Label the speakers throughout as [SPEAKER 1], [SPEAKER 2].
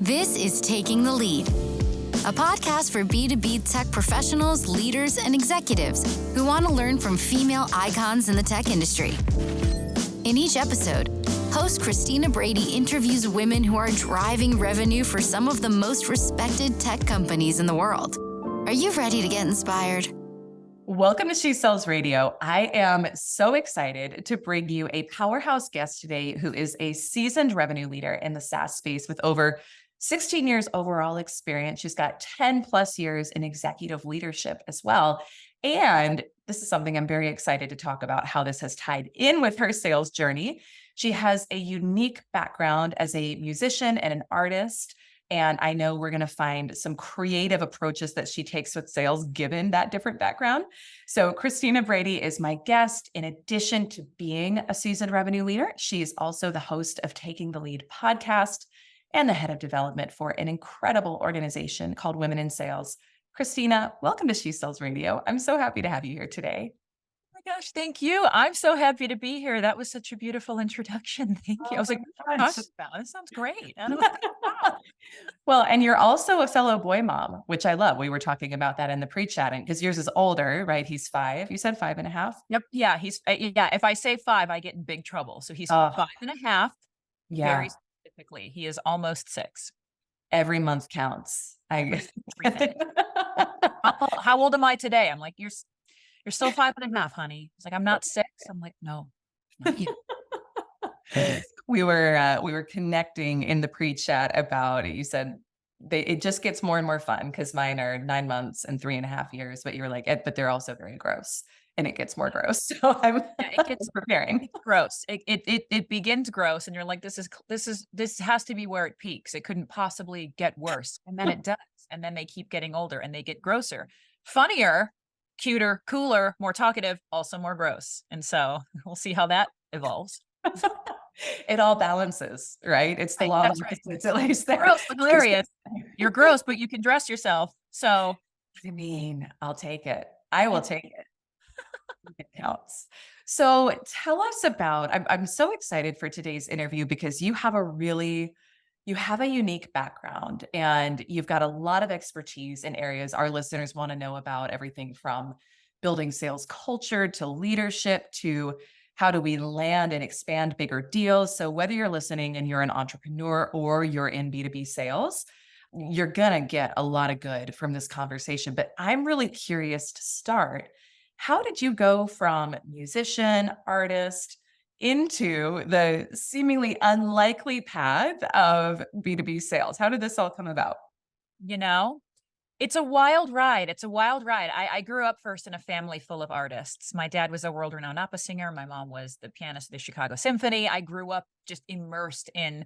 [SPEAKER 1] This is Taking the Lead, a podcast for B2B tech professionals, leaders, and executives who want to learn from female icons in the tech industry. In each episode, host Christina Brady interviews women who are driving revenue for some of the most respected tech companies in the world. Are you ready to get inspired?
[SPEAKER 2] Welcome to She Sells Radio. I am so excited to bring you a powerhouse guest today who is a seasoned revenue leader in the SaaS space with over 16 years overall experience. She's got 10 plus years in executive leadership as well. And this is something I'm very excited to talk about, how this has tied in with her sales journey. She has a unique background as a musician and an artist. And I know we're going to find some creative approaches that she takes with sales, given that different background. So Christina Brady is my guest. In addition to being a seasoned revenue leader, she is also the host of Taking the Lead podcast and the head of development for an incredible organization called Women in Sales. Christina, welcome to She Sells Radio. I'm so happy to have you here today.
[SPEAKER 3] My gosh, thank you. I'm so happy to be here. That was such a beautiful introduction. Thank you. I was like, what are you talking about? This sounds great.
[SPEAKER 2] Well, and you're also a fellow boy mom, which I love. We were talking about that in the pre-chatting because yours is older, right? He's 5. You said 5.5?
[SPEAKER 3] Yep. Yeah. If I say 5, I get in big trouble. So he's 5.5.
[SPEAKER 2] Yeah.
[SPEAKER 3] Very specifically. He is almost 6.
[SPEAKER 2] Every month counts.
[SPEAKER 3] How old am I today? I'm like, you're still 5.5, honey. It's like, I'm not 6. I'm like, no. Not you.
[SPEAKER 2] We were connecting in the pre-chat about it. You said it just gets more and more fun because mine are 9 months and 3.5 years, but you were like, but they're also very gross and it gets more gross. So it gets preparing.
[SPEAKER 3] It's gross. It begins gross and you're like, this has to be where it peaks. It couldn't possibly get worse. And then it does. And then they keep getting older and they get grosser, funnier, cuter, cooler, more talkative, also more gross. And so we'll see how that evolves.
[SPEAKER 2] It all balances, right? It's the law of opposites, at least there.
[SPEAKER 3] Gross, hilarious. You're gross, but you can dress yourself. So
[SPEAKER 2] I mean, I'll take it. I will take it. It counts. So tell us about, I'm so excited for today's interview because you have a unique background and you've got a lot of expertise in areas our listeners want to know about, everything from building sales culture to leadership to how do we land and expand bigger deals. So whether you're listening and you're an entrepreneur or you're in B2B sales, you're going to get a lot of good from this conversation. But I'm really curious to start. How did you go from musician, artist, into the seemingly unlikely path of B2B sales? How did this all come about?
[SPEAKER 3] It's a wild ride. I grew up first in a family full of artists. My dad was a world-renowned opera singer. My mom was the pianist of the Chicago Symphony. I grew up just immersed in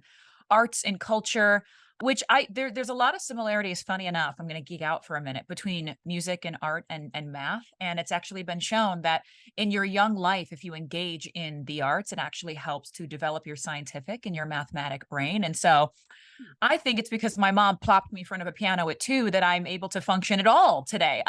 [SPEAKER 3] arts and culture, which there's a lot of similarities, funny enough. I'm going to geek out for a minute, between music and art and math. And it's actually been shown that in your young life, if you engage in the arts, it actually helps to develop your scientific and your mathematic brain. And so I think it's because my mom plopped me in front of a piano at 2 that I'm able to function at all today.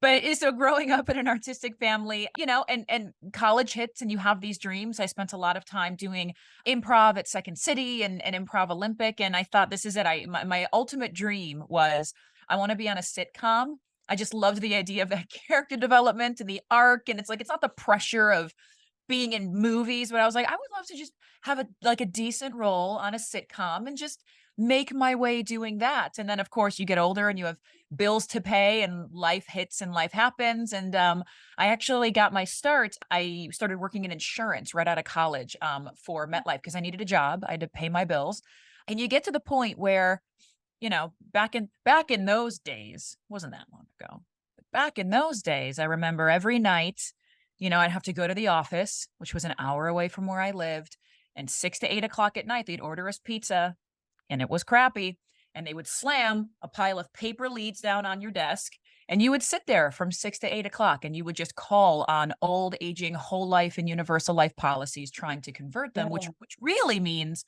[SPEAKER 3] But so growing up in an artistic family, and college hits and you have these dreams. I spent a lot of time doing improv at Second City and Improv Olympic. And I thought, this is it. My ultimate dream was I want to be on a sitcom. I just loved the idea of that character development and the arc. And it's like, it's not the pressure of being in movies, but I was like, I would love to just have a decent role on a sitcom and just make my way doing that. And then of course you get older and you have bills to pay and life hits and life happens. And I actually got my start. I started working in insurance right out of college for MetLife because I needed a job. I had to pay my bills. And you get to the point where, back in those days, wasn't that long ago, but back in those days, I remember every night, I'd have to go to the office, which was an hour away from where I lived. And 6 to 8 o'clock at night, they'd order us pizza and it was crappy. And they would slam a pile of paper leads down on your desk. And you would sit there from 6 to 8 o'clock and you would just call on old, aging, whole life and universal life policies, trying to convert them, which really means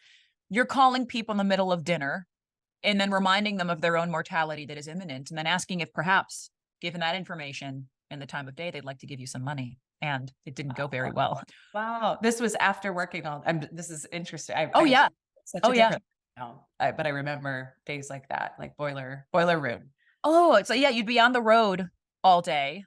[SPEAKER 3] you're calling people in the middle of dinner and then reminding them of their own mortality that is imminent. And then asking if perhaps, given that information and the time of day, they'd like to give you some money. And it didn't go very well.
[SPEAKER 2] Wow. This was after working on, this is interesting.
[SPEAKER 3] Yeah.
[SPEAKER 2] Such a different But I remember days like that, like boiler room.
[SPEAKER 3] Oh, it's like, yeah, you'd be on the road all day,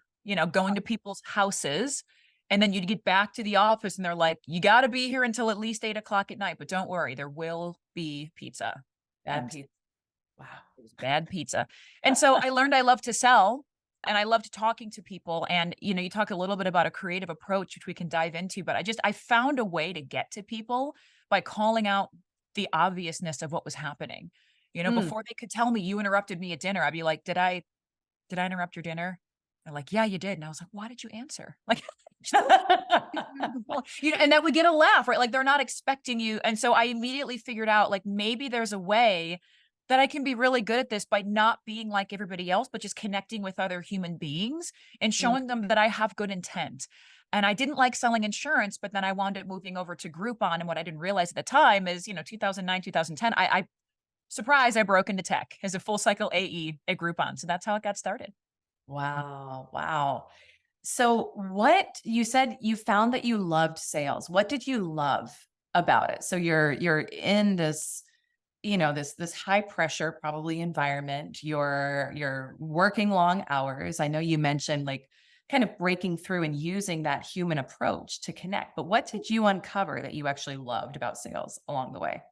[SPEAKER 3] going to people's houses. And then you'd get back to the office and they're like, you got to be here until at least 8 o'clock at night. But don't worry, there will be pizza.
[SPEAKER 2] Bad
[SPEAKER 3] And
[SPEAKER 2] pizza. Wow.
[SPEAKER 3] it was bad pizza. And so I learned I love to sell and I loved talking to people. And, you talk a little bit about a creative approach, which we can dive into, but I found a way to get to people by calling out the obviousness of what was happening.
[SPEAKER 2] Mm.
[SPEAKER 3] Before they could tell me you interrupted me at dinner, I'd be like, did I interrupt your dinner? They're like, yeah, you did. And I was like, why did you answer? Like, and that would get a laugh, right? Like they're not expecting you. And so I immediately figured out like maybe there's a way that I can be really good at this by not being like everybody else, but just connecting with other human beings and
[SPEAKER 2] Mm.
[SPEAKER 3] showing them that I have good intent. And I didn't like selling insurance, but then I wound up moving over to Groupon. And what I didn't realize at the time is, 2009, 2010, surprise, I broke into tech as a full cycle AE at Groupon. So that's how it got started.
[SPEAKER 2] Wow. Wow. So what you said you found that you loved sales. What did you love about it? So you're in this, this high pressure probably environment. You're working long hours. I know you mentioned like kind of breaking through and using that human approach to connect. But what did you uncover that you actually loved about sales along the way?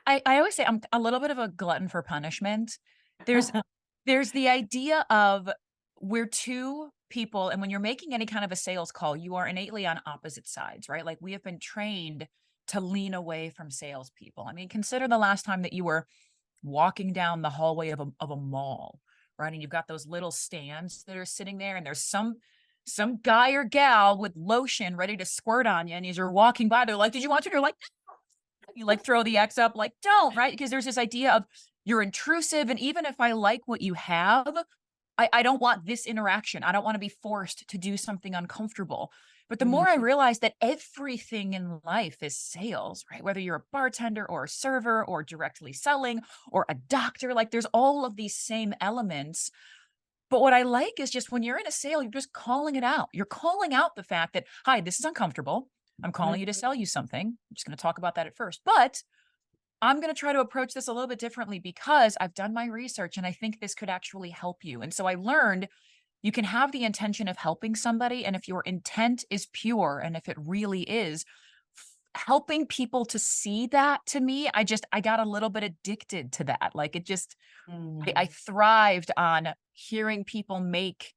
[SPEAKER 3] I always say I'm a little bit of a glutton for punishment. There's there's the idea of we're two people, and when you're making any kind of a sales call, you are innately on opposite sides, right? Like we have been trained to lean away from salespeople. I mean, consider the last time that you were walking down the hallway of a mall, right? And you've got those little stands that are sitting there, and there's some guy or gal with lotion ready to squirt on you. And as you're walking by, they're like, "Did you want to?" And you're like, you like throw the X up, like, don't, right? Because there's this idea of you're intrusive. And even if I like what you have, I don't want this interaction. I don't want to be forced to do something uncomfortable. But the
[SPEAKER 2] Mm.
[SPEAKER 3] more I realize that everything in life is sales, right? Whether you're a bartender or a server or directly selling or a doctor, like there's all of these same elements. But what I like is just when you're in a sale, you're just calling it out. You're calling out the fact that, hi, this is uncomfortable. I'm calling you to sell you something. I'm just going to talk about that at first. But I'm going to try to approach this a little bit differently because I've done my research and I think this could actually help you. And so I learned you can have the intention of helping somebody. And if your intent is pure and if it really is, helping people to see that to me, I got a little bit addicted to that. Like it just, I
[SPEAKER 2] Mm.
[SPEAKER 3] thrived on hearing people make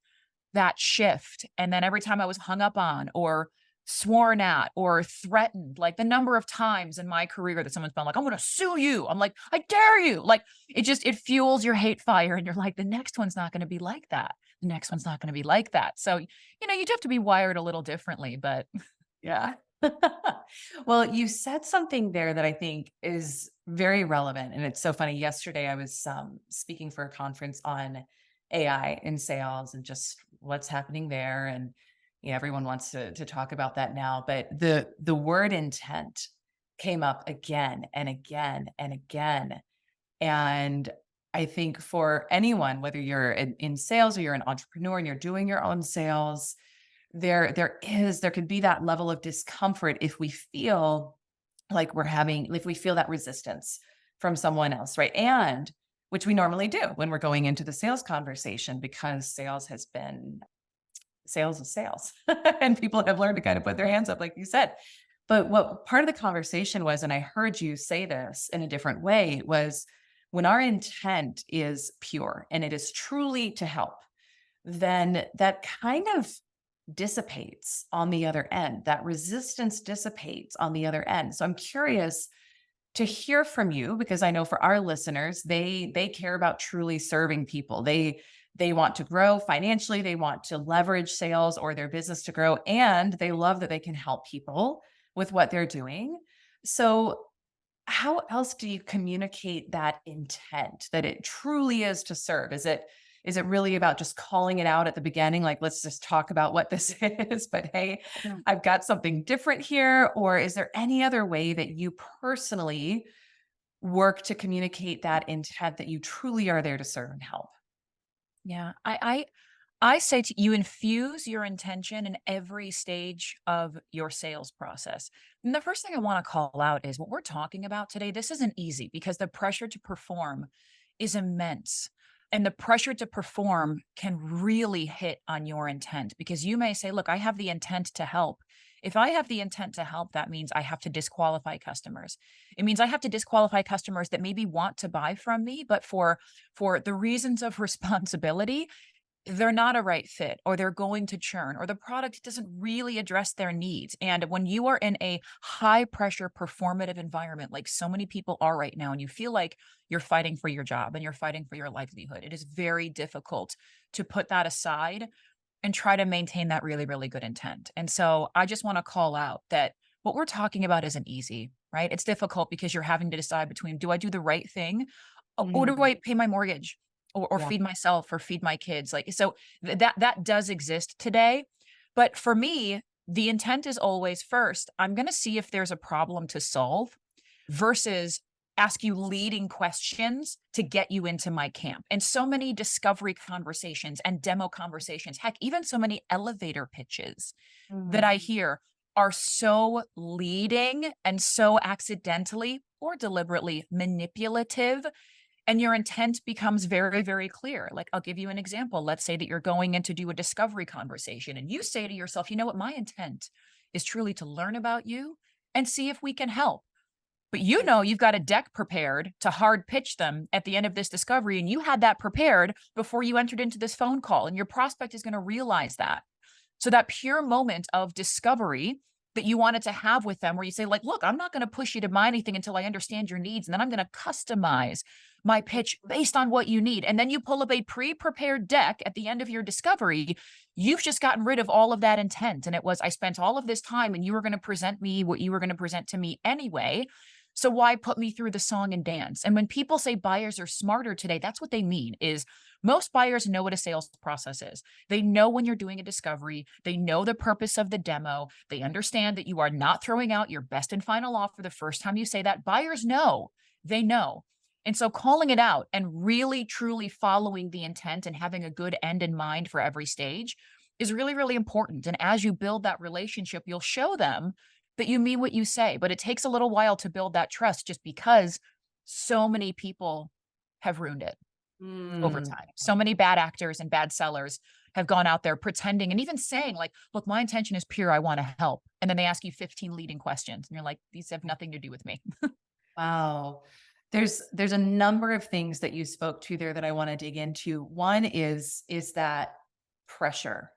[SPEAKER 3] that shift. And then every time I was hung up on or sworn at or threatened, like the number of times in my career that someone's been like, I'm going to sue you. I'm like, I dare you. Like it fuels your hate fire. And you're like, the next one's not going to be like that. The next one's not going to be like that. So, you do have to be wired a little differently, but
[SPEAKER 2] Yeah. Well, you said something there that I think is very relevant. And it's so funny. Yesterday, I was speaking for a conference on AI in sales and just what's happening there. And everyone wants to talk about that now. But the word intent came up again and again and again. And I think for anyone, whether you're in sales or you're an entrepreneur and you're doing your own sales, there could be that level of discomfort if we feel like if we feel that resistance from someone else, right? And which we normally do when we're going into the sales conversation because sales is sales and people have learned to kind of put their hands up, like you said. But what part of the conversation was, and I heard you say this in a different way, was when our intent is pure and it is truly to help, then that kind of dissipates on the other end. That resistance dissipates on the other end. So I'm curious to hear from you because I know for our listeners, they care about truly serving people. They want to grow financially, they want to leverage sales or their business to grow, and they love that they can help people with what they're doing. So how else do you communicate that intent that it truly is to serve? Is it really about just calling it out at the beginning? Like, let's just talk about what this is, but hey,
[SPEAKER 3] Yeah.
[SPEAKER 2] I've got something different here. Or is there any other way that you personally work to communicate that intent that you truly are there to serve and help?
[SPEAKER 3] Yeah, I say to you, infuse your intention in every stage of your sales process. And the first thing I want to call out is what we're talking about today. This isn't easy because the pressure to perform is immense. And the pressure to perform can really hit on your intent because you may say, look, I have the intent to help. If I have the intent to help, that means I have to disqualify customers. It means I have to disqualify customers that maybe want to buy from me, but for the reasons of responsibility, they're not a right fit or they're going to churn or the product doesn't really address their needs. And when you are in a high pressure performative environment like so many people are right now and you feel like you're fighting for your job and you're fighting for your livelihood, it is very difficult to put that aside and try to maintain that really, really good intent. And so I just want to call out that what we're talking about isn't easy, right? It's difficult because you're having to decide between, do I do the right thing or do
[SPEAKER 2] Mm,
[SPEAKER 3] I pay my mortgage or
[SPEAKER 2] yeah.
[SPEAKER 3] feed myself or feed my kids? Like, so that does exist today. But for me, the intent is always first, I'm going to see if there's a problem to solve versus ask you leading questions to get you into my camp. And so many discovery conversations and demo conversations, heck, even so many elevator pitches that
[SPEAKER 2] Mm,
[SPEAKER 3] I hear are so leading and so accidentally or deliberately manipulative. And your intent becomes very, very clear. Like, I'll give you an example. Let's say that you're going in to do a discovery conversation and you say to yourself, you know what, my intent is truly to learn about you and see if we can help. But you know you've got a deck prepared to hard pitch them at the end of this discovery, and you had that prepared before you entered into this phone call, and your prospect is going to realize that. So that pure moment of discovery that you wanted to have with them where you say like, "Look, I'm not going to push you to buy anything until I understand your needs, and then I'm going to customize my pitch based on what you need." And then you pull up a pre-prepared deck at the end of your discovery. You've just gotten rid of all of that intent, and it was, I spent all of this time and you were going to present me what you were going to present to me anyway. So why put me through the song and dance? And when people say buyers are smarter today, that's what they mean is most buyers know what a sales process is. They know when you're doing a discovery, they know the purpose of the demo, they understand that you are not throwing out your best and final offer the first time you say that. Buyers know, they know. And so calling it out and really truly following the intent and having a good end in mind for every stage is really, really important. And as you build that relationship, you'll show them that you mean what you say, but it takes a little while to build that trust just because so many people have ruined it over
[SPEAKER 2] mm.
[SPEAKER 3] time. So many bad actors and bad sellers have gone out there pretending and even saying like, look, my intention is pure. I want to help. And then they ask you 15 leading questions and you're like, these have nothing to do with me.
[SPEAKER 2] Wow. There's a number of things that you spoke to there that I want to dig into. One is that pressure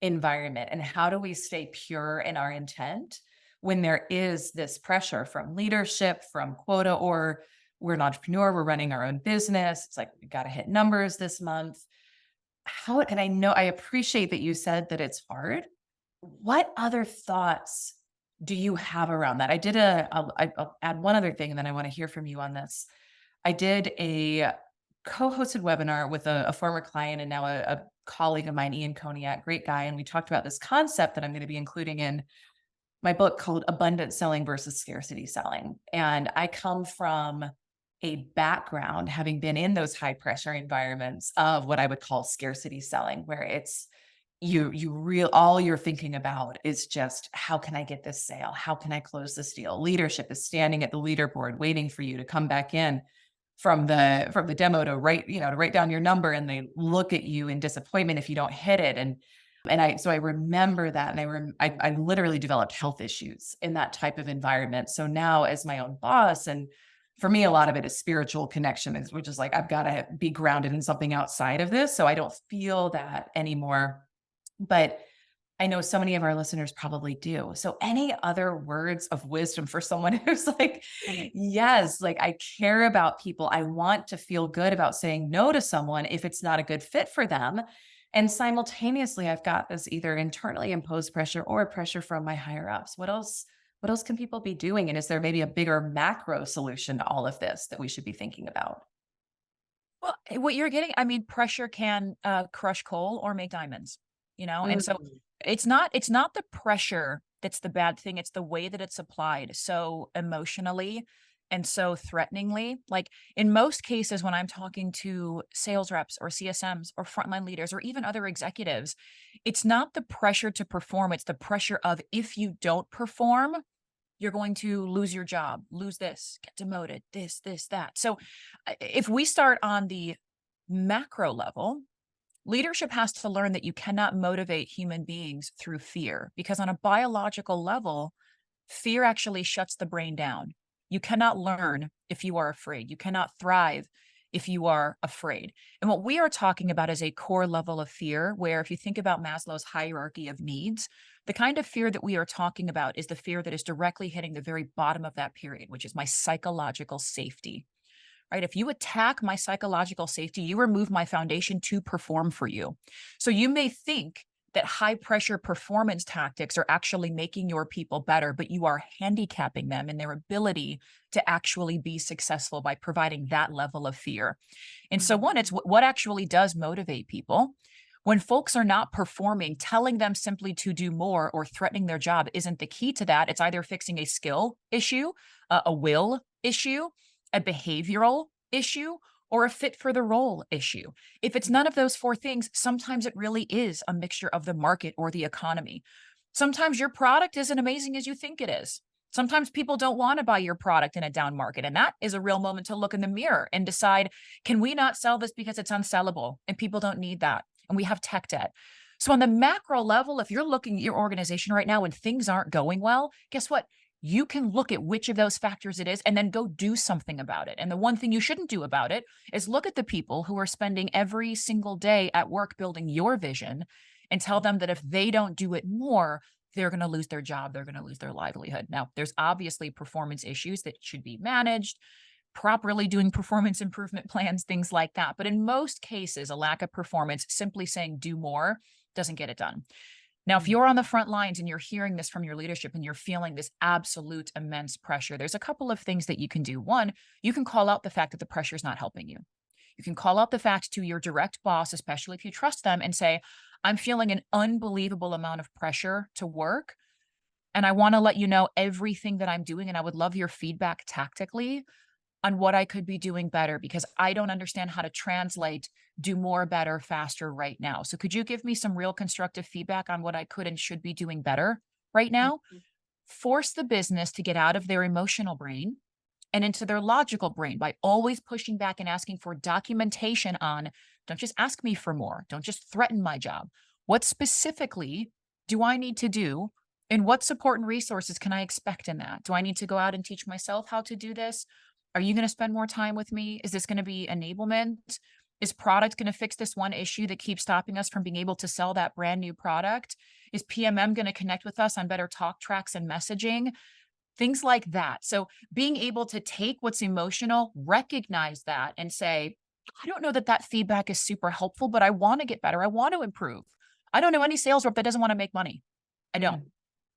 [SPEAKER 2] environment and how do we stay pure in our intent when there is this pressure from leadership, from quota, or we're an entrepreneur, we're running our own business. It's like we got to hit numbers this month. How, and I know I appreciate that you said that it's hard. What other thoughts do you have around that? I'll add one other thing and then I want to hear from you on this. I did a co-hosted webinar with a former client and now a colleague of mine, Ian Koniak, great guy. And we talked about this concept that I'm going to be including in my book called Abundant Selling versus Scarcity Selling. And I come from a background, having been in those high pressure environments of what I would call scarcity selling, where it's all you're thinking about is just how can I get this sale? How can I close this deal? Leadership is standing at the leaderboard waiting for you to come back in from the demo to write down your number, and they look at you in disappointment if you don't hit it. So I remember that, and I literally developed health issues in that type of environment. So now as my own boss, and for me, a lot of it is spiritual connection, which is like, I've got to be grounded in something outside of this. So I don't feel that anymore. But I know so many of our listeners probably do. So any other words of wisdom for someone who's like, yes, like I care about people. I want to feel good about saying no to someone if it's not a good fit for them. And simultaneously, I've got this either internally imposed pressure or pressure from my higher ups. What else can people be doing? And is there maybe a bigger macro solution to all of this that we should be thinking about?
[SPEAKER 3] Well, what you're getting, I mean, pressure can crush coal or make diamonds, you know? And so
[SPEAKER 2] Mm,
[SPEAKER 3] it's not the pressure that's the bad thing, it's the way that it's applied. So emotionally, and so threateningly. Like in most cases, when I'm talking to sales reps or CSMs or frontline leaders or even other executives, it's not the pressure to perform, it's the pressure of if you don't perform, you're going to lose your job, lose this, get demoted, this, that. So if we start on the macro level, leadership has to learn that you cannot motivate human beings through fear, because on a biological level, fear actually shuts the brain down. You cannot learn if you are afraid. You cannot thrive if you are afraid. And what we are talking about is a core level of fear, where if you think about Maslow's hierarchy of needs, the kind of fear that we are talking about is the fear that is directly hitting the very bottom of that period, which is my psychological safety. Right? If you attack my psychological safety, you remove my foundation to perform for you. So you may think that high pressure performance tactics are actually making your people better, but you are handicapping them in their ability to actually be successful by providing that level of fear. And so one, it's what actually does motivate people. When folks are not performing, telling them simply to do more or threatening their job isn't the key to that. It's either fixing a skill issue, a will issue, a behavioral issue, or a fit for the role issue. If it's none of those four things, sometimes it really is a mixture of the market or the economy. Sometimes your product isn't amazing as you think it is. Sometimes people don't want to buy your product in a down market. And that is a real moment to look in the mirror and decide, can we not sell this because it's unsellable and people don't need that? And we have tech debt. So on the macro level, if you're looking at your organization right now and things aren't going well, guess what? You can look at which of those factors it is and then go do something about it. And the one thing you shouldn't do about it is look at the people who are spending every single day at work building your vision and tell them that if they don't do it more, they're going to lose their job, they're going to lose their livelihood. Now, there's obviously performance issues that should be managed, properly doing performance improvement plans, things like that. But in most cases, a lack of performance, simply saying do more, doesn't get it done. Now, if you're on the front lines and you're hearing this from your leadership and you're feeling this absolute immense pressure, there's a couple of things that you can do. One, you can call out the fact that the pressure is not helping you. You can call out the fact to your direct boss, especially if you trust them, and say, I'm feeling an unbelievable amount of pressure to work. And I want to let you know everything that I'm doing. And I would love your feedback tactically on what I could be doing better, because I don't understand how to translate do more, better, faster right now. So could you give me some real constructive feedback on what I could and should be doing better right now? Force the business to get out of their emotional brain and into their logical brain by always pushing back and asking for documentation on, don't just ask me for more. Don't just threaten my job. What specifically do I need to do? And what support and resources can I expect in that? Do I need to go out and teach myself how to do this? Are you going to spend more time with me? Is this going to be enablement? Is product going to fix this one issue that keeps stopping us from being able to sell that brand new product? Is PMM going to connect with us on better talk tracks and messaging? Things like that. So being able to take what's emotional, recognize that and say, I don't know that that feedback is super helpful, but I want to get better. I want to improve. I don't know any sales rep that doesn't want to make money. I don't.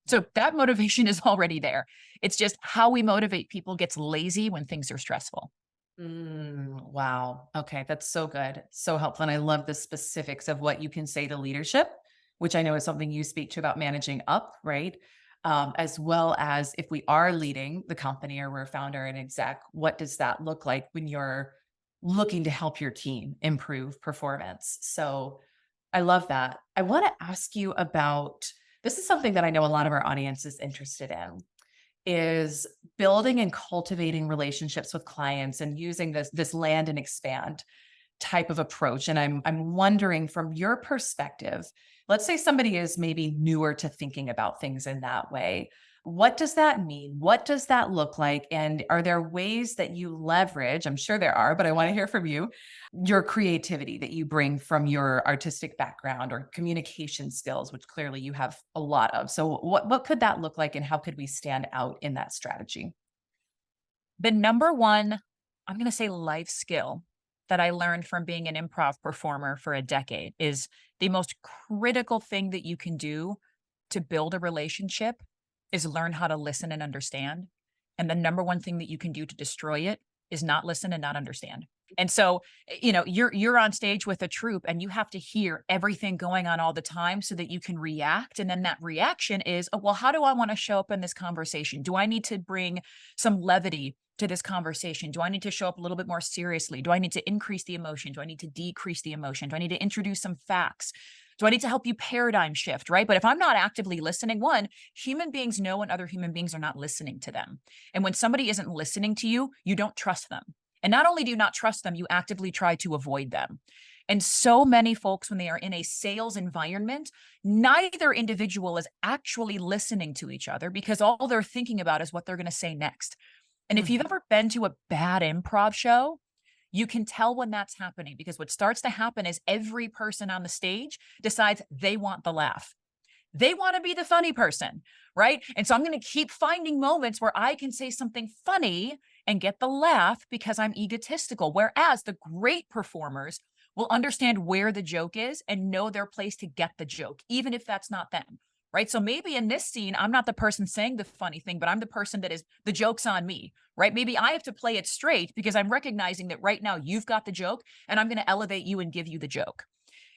[SPEAKER 3] So that motivation is already there. It's just how we motivate people gets lazy when things are stressful.
[SPEAKER 2] Wow. Okay. That's so good. So helpful. And I love the specifics of what you can say to leadership, which I know is something you speak to about managing up, right? As well as if we are leading the company or we're a founder and exec, what does that look like when you're looking to help your team improve performance? So I love that. I want to ask you about, this is something that I know a lot of our audience is interested in, is building and cultivating relationships with clients and using this land and expand type of approach. And I'm wondering from your perspective, let's say somebody is maybe newer to thinking about things in that way. What does that mean? What does that look like? And are there ways that you leverage? I'm sure there are, but I want to hear from you, your creativity that you bring from your artistic background or communication skills, which clearly you have a lot of. So what could that look like and how could we stand out in that strategy?
[SPEAKER 3] The number one, I'm going to say life skill that I learned from being an improv performer for a decade is the most critical thing that you can do to build a relationship is learn how to listen and understand. And the number one thing that you can do to destroy it is not listen and not understand. And so, you're on stage with a troupe and you have to hear everything going on all the time so that you can react. And then that reaction is, oh, well, how do I want to show up in this conversation? Do I need to bring some levity to this conversation? Do I need to show up a little bit more seriously? Do I need to increase the emotion? Do I need to decrease the emotion? Do I need to introduce some facts? Do I need to help you paradigm shift, right? But if I'm not actively listening, one, human beings know when other human beings are not listening to them. And when somebody isn't listening to you, you don't trust them. And not only do you not trust them, you actively try to avoid them. And so many folks, when they are in a sales environment, neither individual is actually listening to each other because all they're thinking about is what they're going to say next. And if you've ever been to a bad improv show, you can tell when that's happening because what starts to happen is every person on the stage decides they want the laugh. They want to be the funny person, right? And so I'm going to keep finding moments where I can say something funny and get the laugh because I'm egotistical. Whereas the great performers will understand where the joke is and know their place to get the joke, even if that's not them, right? So maybe in this scene, I'm not the person saying the funny thing, but I'm the person that is, the joke's on me, right? Maybe I have to play it straight because I'm recognizing that right now you've got the joke and I'm going to elevate you and give you the joke.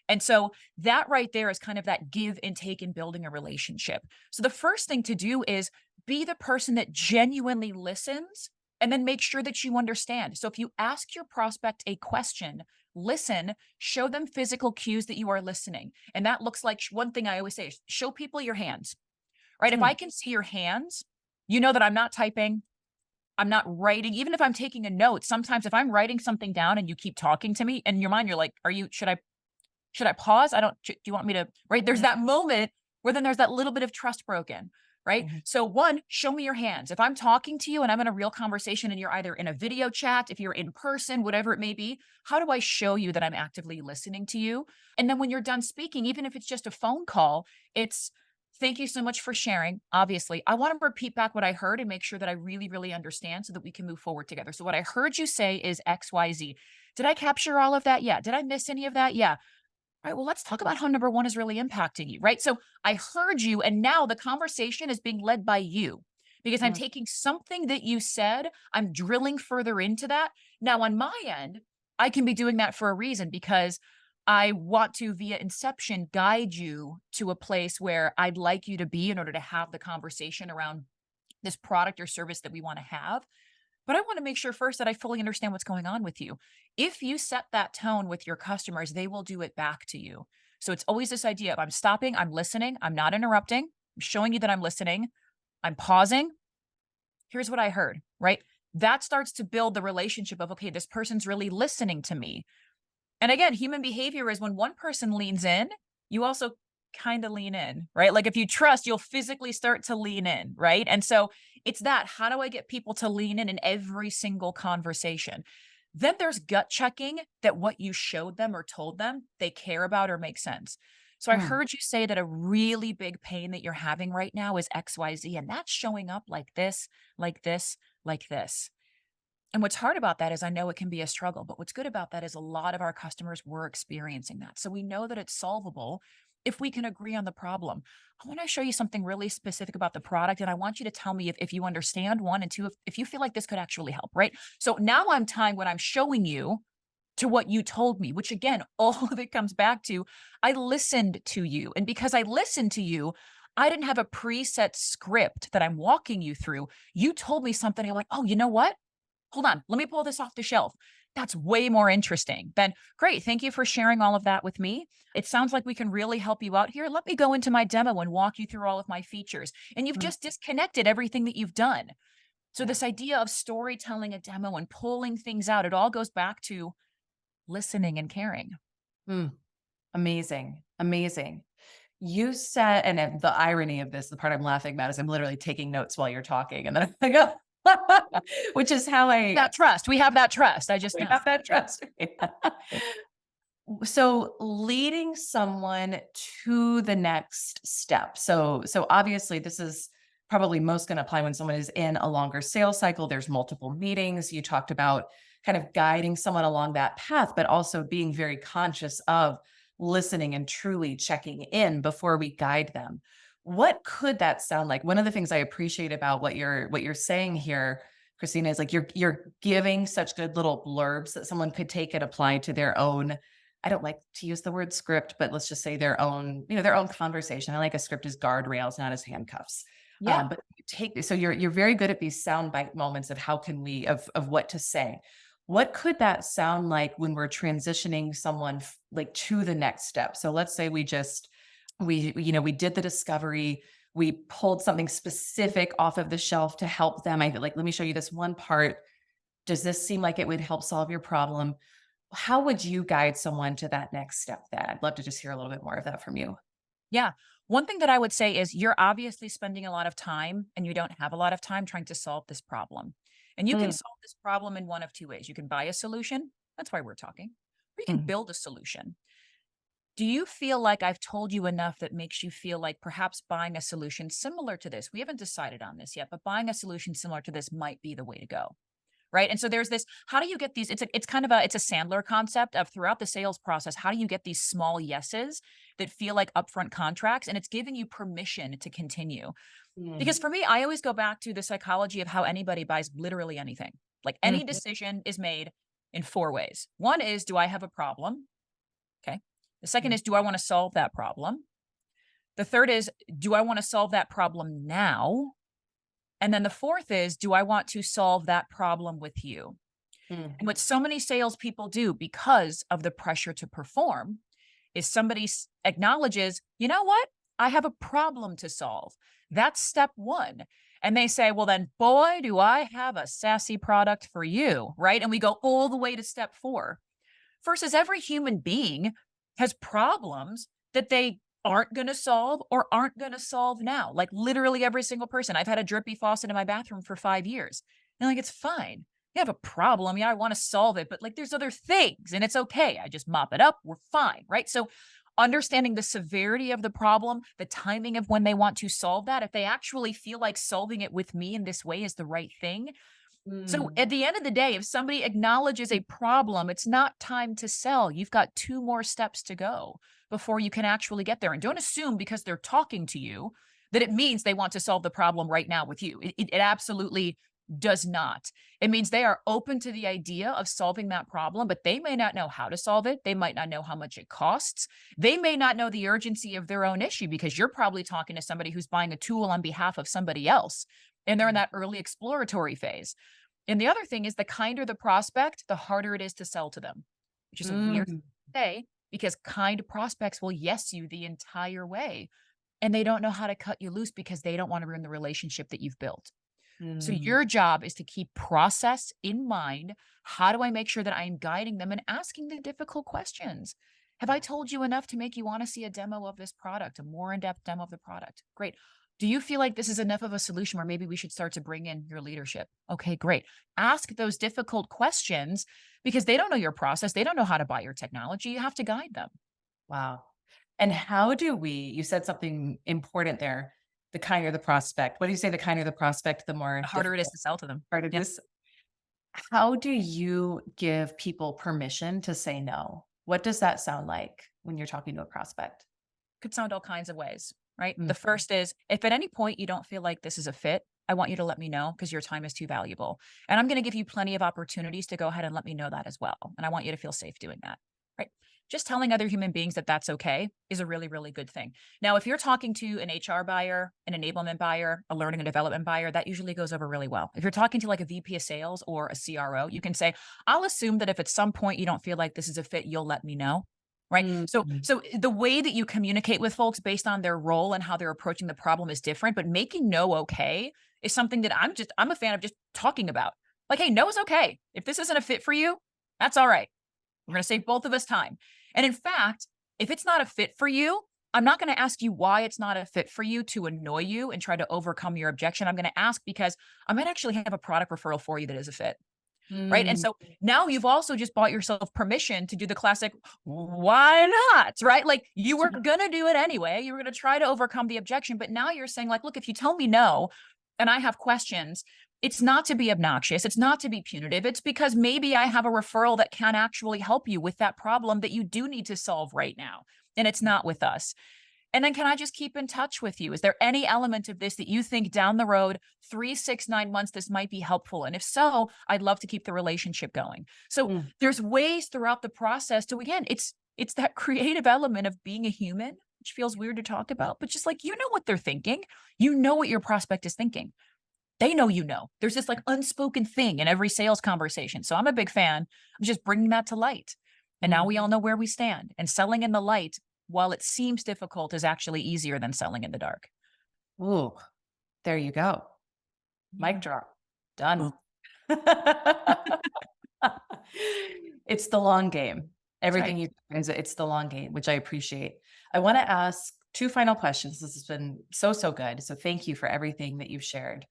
[SPEAKER 3] And so that right there is kind of that give and take in building a relationship. So the first thing to do is be the person that genuinely listens and then make sure that you understand. So if you ask your prospect a question, listen, show them physical cues that you are listening. And that looks like one thing I always say is show people your hands, right? If I can see your hands, you know that I'm not typing, I'm not writing. Even if I'm taking a note, sometimes if I'm writing something down and you keep talking to me, in your mind, you're like, should I pause? Do you want me to, right? There's that moment where then there's that little bit of trust broken, right? So one, show me your hands. If I'm talking to you and I'm in a real conversation and you're either in a video chat, if you're in person, whatever it may be, how do I show you that I'm actively listening to you? And then when you're done speaking, even if it's just a phone call, it's thank you so much for sharing. Obviously, I want to repeat back what I heard and make sure that I really, really understand so that we can move forward together. So what I heard you say is X, Y, Z. Did I capture all of that? Yeah. Did I miss any of that? Yeah. All right, well, let's talk about how number one is really impacting you, right? So I heard you, and now the conversation is being led by you because I'm taking something that you said, I'm drilling further into that. Now, on my end, I can be doing that for a reason because I want to, via inception, guide you to a place where I'd like you to be in order to have the conversation around this product or service that we want to have. But I want to make sure first that I fully understand what's going on with you. If you set that tone with your customers, they will do it back to you. So it's always this idea of I'm stopping, I'm listening, I'm not interrupting, I'm showing you that I'm listening, I'm pausing. Here's what I heard, right? That starts to build the relationship of, okay, this person's really listening to me. And again, human behavior is when one person leans in, you also kind of lean in, right? Like if you trust, you'll physically start to lean in, right? And so it's that, how do I get people to lean in every single conversation? Then there's gut checking that what you showed them or told them they care about or make sense. So I heard you say that a really big pain that you're having right now is XYZ, and that's showing up like this, like this, like this. And what's hard about that is I know it can be a struggle, but what's good about that is a lot of our customers were experiencing that. So we know that it's solvable if we can agree on the problem. I want to show you something really specific about the product. And I want you to tell me if you understand, one, and two, if you feel like this could actually help, right? So now I'm tying what I'm showing you to what you told me, which again, all of it comes back to, I listened to you. And because I listened to you, I didn't have a preset script that I'm walking you through. You told me something. I'm like, oh, you know what? Hold on, let me pull this off the shelf. That's way more interesting. Then, great. Thank you for sharing all of that with me. It sounds like we can really help you out here. Let me go into my demo and walk you through all of my features. And you've just disconnected everything that you've done. So this idea of storytelling a demo and pulling things out, it all goes back to listening and caring.
[SPEAKER 2] Amazing. Amazing. You said, and then the irony of this, the part I'm laughing about is I'm literally taking notes while you're talking. And then I go, which is how
[SPEAKER 3] That trust. We have that trust. I just
[SPEAKER 2] we
[SPEAKER 3] know.
[SPEAKER 2] have that trust. So leading someone to the next step. So obviously this is probably most going to apply when someone is in a longer sales cycle. There's multiple meetings. You talked about kind of guiding someone along that path, but also being very conscious of listening and truly checking in before we guide them. What could that sound like? One of the things I appreciate about what you're saying here, Christina, is like you're giving such good little blurbs that someone could take and apply to their own. I don't like to use the word script, but let's just say their own, their own conversation. I like a script as guardrails, not as handcuffs.
[SPEAKER 3] Yeah.
[SPEAKER 2] But you take, so you're very good at these soundbite moments of how can we, of what to say. What could that sound like when we're transitioning someone like to the next step? So let's say we did the discovery, we pulled something specific off of the shelf to help them. I like, let me show you this one part. Does this seem like it would help solve your problem? How would you guide someone to that next step then? I'd love to just hear a little bit more of that from you.
[SPEAKER 3] Yeah. One thing that I would say is you're obviously spending a lot of time and you don't have a lot of time trying to solve this problem. And you can
[SPEAKER 2] Mm,
[SPEAKER 3] solve this problem in one of two ways. You can buy a solution. That's why we're talking. Or you can
[SPEAKER 2] mm,
[SPEAKER 3] build a solution. Do you feel like I've told you enough that makes you feel like perhaps buying a solution similar to this? We haven't decided on this yet, but buying a solution similar to this might be the way to go. Right. And so there's this, how do you get these? It's kind of it's a Sandler concept of throughout the sales process. How do you get these small yeses that feel like upfront contracts? And it's giving you permission to continue. Because
[SPEAKER 2] mm,
[SPEAKER 3] for me, I always go back to the psychology of how anybody buys literally anything. Like any
[SPEAKER 2] mhm,
[SPEAKER 3] decision is made in four ways. One is, do I have a problem? Okay. The second
[SPEAKER 2] mm,
[SPEAKER 3] is, do I want to solve that problem? The third is, do I want to solve that problem now? And then the fourth is, do I want to solve that problem with you?
[SPEAKER 2] mm,
[SPEAKER 3] And what so many salespeople do because of the pressure to perform is somebody acknowledges, you know what? I have a problem to solve. That's step one. And they say, well, then, boy, do I have a sassy product for you. Right. And we go all the way to step four versus every human being has problems that they aren't going to solve or aren't going to solve now. Like literally every single person. I've had a drippy faucet in my bathroom for 5 years. And like, it's fine. You have a problem. Yeah, I want to solve it, but like there's other things and it's okay. I just mop it up. We're fine. Right. So understanding the severity of the problem, the timing of when they want to solve that, if they actually feel like solving it with me in this way is the right thing, so
[SPEAKER 2] mm.
[SPEAKER 3] at the end of the day, if somebody acknowledges a problem, it's not time to sell. You've got two more steps to go before you can actually get there. And don't assume because they're talking to you that it means they want to solve the problem right now with you. It absolutely does not. It means they are open to the idea of solving that problem, but they may not know how to solve it. They might not know how much it costs. They may not know the urgency of their own issue because you're probably talking to somebody who's buying a tool on behalf of somebody else. And they're in that early exploratory phase. And the other thing is the kinder the prospect, the harder it is to sell to them, which is a weird thing
[SPEAKER 2] Mm.
[SPEAKER 3] to say because kind prospects will yes you the entire way. And they don't know how to cut you loose because they don't want to ruin the relationship that you've built. So
[SPEAKER 2] Mm.
[SPEAKER 3] your job is to keep process in mind. How do I make sure that I am guiding them and asking the difficult questions? Have I told you enough to make you want to see a demo of this product, a more in-depth demo of the product? Great. Do you feel like this is enough of a solution where maybe we should start to bring in your leadership? Okay, great. Ask those difficult questions because they don't know your process. They don't know how to buy your technology. You have to guide them.
[SPEAKER 2] Wow. And how do you said something important there, the kinder the prospect. What do you say? The kinder the prospect, the
[SPEAKER 3] The
[SPEAKER 2] more
[SPEAKER 3] harder it is
[SPEAKER 2] difficult
[SPEAKER 3] to sell to them.
[SPEAKER 2] part of
[SPEAKER 3] Yeah.
[SPEAKER 2] this. How do you give people permission to say no? What does that sound like when you're talking to a prospect?
[SPEAKER 3] Could sound all kinds of ways, right?
[SPEAKER 2] Mm,
[SPEAKER 3] The first is if at any point you don't feel like this is a fit, I want you to let me know because your time is too valuable. And I'm going to give you plenty of opportunities to go ahead and let me know that as well. And I want you to feel safe doing that, right? Just telling other human beings that that's okay is a really, really good thing. Now, if you're talking to an HR buyer, an enablement buyer, a learning and development buyer, that usually goes over really well. If you're talking to like a VP of sales or a CRO, you can say, I'll assume that if at some point you don't feel like this is a fit, you'll let me know. Right.
[SPEAKER 2] mm,
[SPEAKER 3] So the way that you communicate with folks based on their role and how they're approaching the problem is different, but making no okay is something that I'm a fan of just talking about. Like, hey, no is okay. If this isn't a fit for you, that's all right. We're going to save both of us time. And in fact, if it's not a fit for you, I'm not going to ask you why it's not a fit for you to annoy you and try to overcome your objection. I'm going to ask because I might actually have a product referral for you that is a fit. Right. And
[SPEAKER 2] mm.
[SPEAKER 3] so now you've also just bought yourself permission to do the classic, why not? Right. Like you were going to do it anyway. You were going to try to overcome the objection. But now you're saying, like, look, if you tell me no and I have questions, it's not to be obnoxious. It's not to be punitive. It's because maybe I have a referral that can actually help you with that problem that you do need to solve right now. And it's not with us. And then can I just keep in touch with you? Is there any element of this that you think down the road, 3, 6, 9 months, this might be helpful? And if so, I'd love to keep the relationship going. So there's ways throughout the process to, again, it's that creative element of being a human, which feels weird to talk about, but just like, you know what they're thinking. You know what your prospect is thinking. They know, you know, there's this like unspoken thing in every sales conversation. So I'm a big fan of just bringing that to light. And now we all know where we stand, and selling in the light, while it seems difficult, is actually easier than selling in the dark.
[SPEAKER 2] Ooh, there you go. Mic drop. Done. It's the long game. Everything you do is it's the long game, which I appreciate. I want to ask 2 final questions. This has been so good. So thank you for everything that you've shared.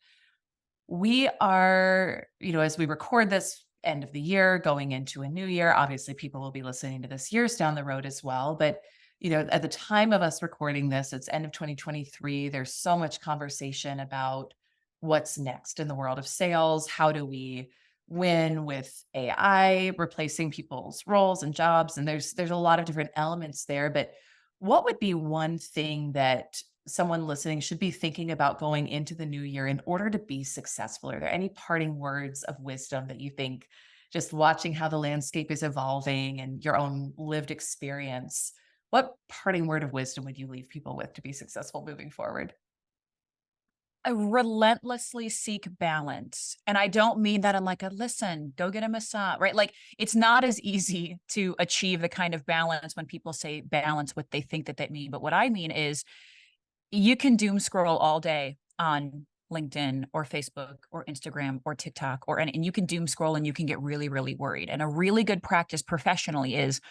[SPEAKER 2] We are, as we record this end of the year, going into a new year, obviously people will be listening to this years down the road as well. But, at the time of us recording this, it's end of 2023. There's so much conversation about what's next in the world of sales. How do we win with AI replacing people's roles and jobs? And there's a lot of different elements there. But what would be one thing that someone listening should be thinking about going into the new year in order to be successful? Are there any parting words of wisdom that you think, just watching how the landscape is evolving and your own lived experience, what parting word of wisdom would you leave people with to be successful moving forward?
[SPEAKER 3] I relentlessly seek balance. And I don't mean that in like listen, go get a massage, right? Like, it's not as easy to achieve the kind of balance when people say balance, what they think that they mean. But what I mean is, you can doom scroll all day on LinkedIn or Facebook or Instagram or TikTok and you can doom scroll and you can get really, really worried. And a really good practice professionally is,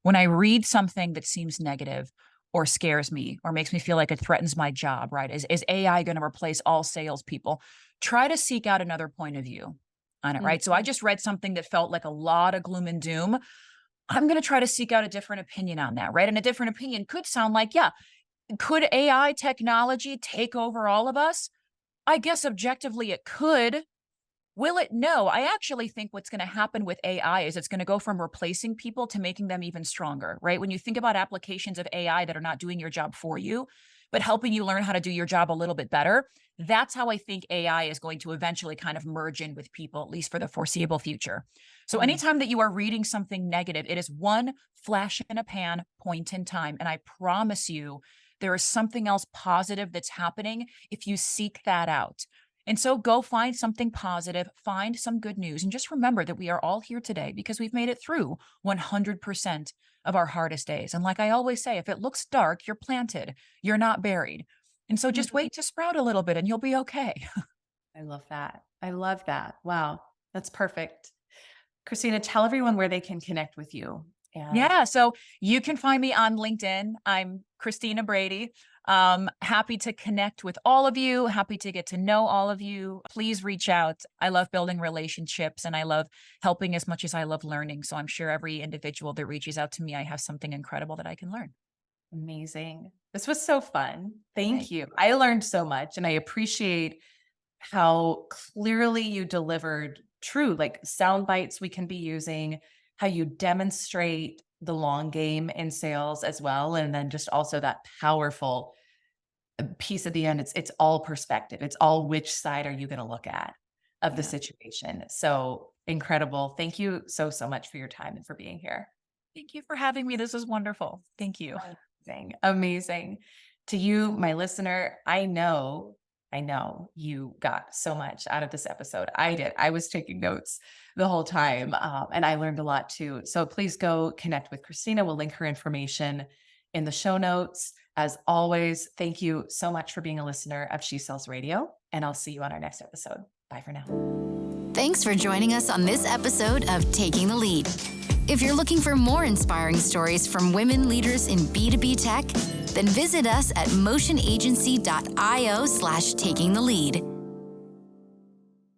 [SPEAKER 3] when I read something that seems negative or scares me or makes me feel like it threatens my job, right? Is AI going to replace all salespeople? Try to seek out another point of view on it, right? So I just read something that felt like a lot of gloom and doom. I'm going to try to seek out a different opinion on that, right? And a different opinion could sound like, yeah, could AI technology take over all of us? I guess objectively it could. Will it? No. I actually think what's going to happen with AI is it's going to go from replacing people to making them even stronger, right? When you think about applications of AI that are not doing your job for you, but helping you learn how to do your job a little bit better, that's how I think AI is going to eventually kind of merge in with people, at least for the foreseeable future. So anytime that you are reading something negative, it is one flash in a pan point in time. And I promise you, there is something else positive that's happening if you seek that out. And so go find something positive, find some good news, and just remember that we are all here today because we've made it through 100% of our hardest days. And like I always say, if it looks dark, you're planted, you're not buried. And so just wait to sprout a little bit and you'll be okay.
[SPEAKER 2] I love that. I love that. Wow. That's perfect. Christina, tell everyone where they can connect with you.
[SPEAKER 3] Yeah. So you can find me on LinkedIn. I'm Christina Brady. Happy to connect with all of you. Happy to get to know all of you. Please reach out. I love building relationships and I love helping as much as I love learning. So I'm sure every individual that reaches out to me, I have something incredible that I can learn.
[SPEAKER 2] Amazing. This was so fun. Thank you. I learned so much and I appreciate how clearly you delivered true, like sound bites we can be using, how you demonstrate the long game in sales as well. And then just also that powerful piece at the end. It's all perspective. It's all which side are you going to look at of the situation. So incredible. Thank you so much for your time and for being here.
[SPEAKER 3] Thank you for having me. This was wonderful. Thank you.
[SPEAKER 2] Amazing. To you, my listener, I know you got so much out of this episode. I did. I was taking notes the whole time, and I learned a lot too. So please go connect with Christina. We'll link her information in the show notes. As always, thank you so much for being a listener of She Sells Radio, and I'll see you on our next episode. Bye for now.
[SPEAKER 1] Thanks for joining us on this episode of Taking the Lead. If you're looking for more inspiring stories from women leaders in B2B tech, then visit us at motionagency.io/takingthelead.